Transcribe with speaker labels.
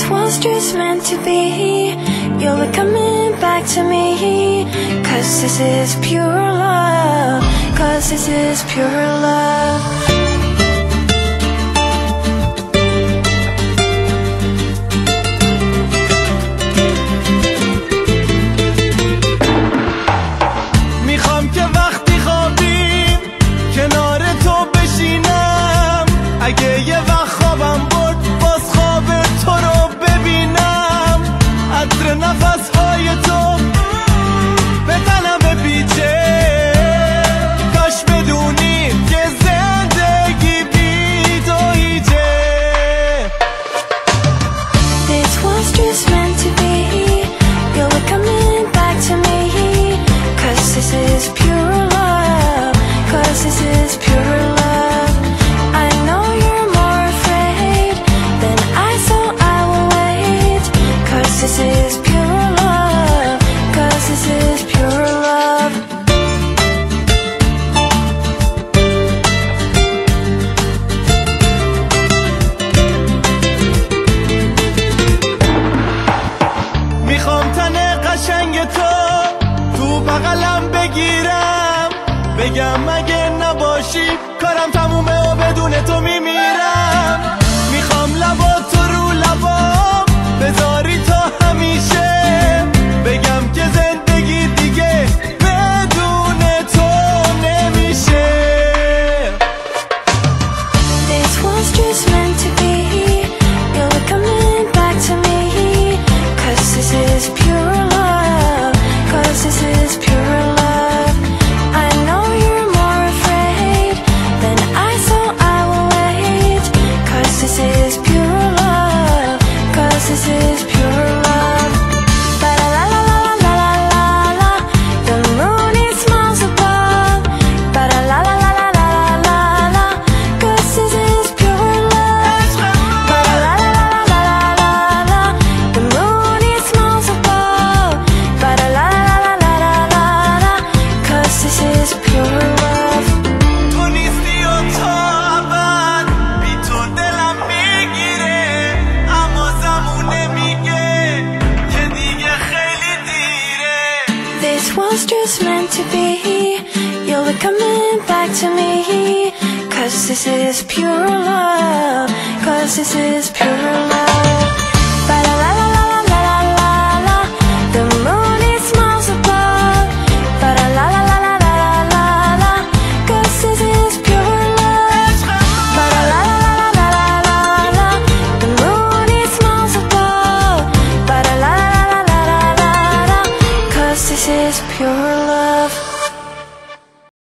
Speaker 1: This was just meant to be. You'll be coming back to me. 'Cause this is pure love. 'Cause this is pure love.
Speaker 2: میخوام که وقتی خوابیم کنار تو بشینم. اگه یه وقت خوابم برد باز خواب تو رو ببینم. عطر نفسهای تو به تنم بپیچه. کاش بدونی که زندگی بی تو هیچه.
Speaker 1: This was just meant to be. You'll be coming back to me. 'Cause this is pure love. 'Cause this is pure love. I know you're more afraid than I, so I will wait. 'Cause this is pure love. 'Cause this is pure love.
Speaker 2: میخوام تن قشنگ تو بغلم بگیرم. بگم اگه نباشی کارم تمومه و بدون تو میمیرم. میخوام لباتو رو لبام بذاری تا همیشه. بگم که زندگی دیگه بدون تو نمیشه.
Speaker 1: This was just meant to be. You'll be coming back to me. 'Cause this is pure love. 'Cause this is pure love. I know you're more afraid than I, so I will wait. 'Cause this is pure love. 'Cause this is pure love. Ba la la la la la la la. The moon it smiles above. Ba la la la la la la la. 'Cause this is pure love. Ba la la la la la la. The moon it smiles above. Ba la la la la la la. 'Cause this is pure love.
Speaker 2: تو نیستی و تو ابد بی تو دلم میگیره. اما زمونه میگه که دیگه خیلی دیره.
Speaker 1: This was just meant to be. You'll be coming back to me. 'Cause this is pure love. 'Cause this is pure love. Ba la la la la la la la la. The moon it smiles above. Ba la la la la la la la la. 'Cause this is pure love. Ba la la la la la la la. The moon it smiles above. Ba la la la la la la la. 'Cause this is pure love.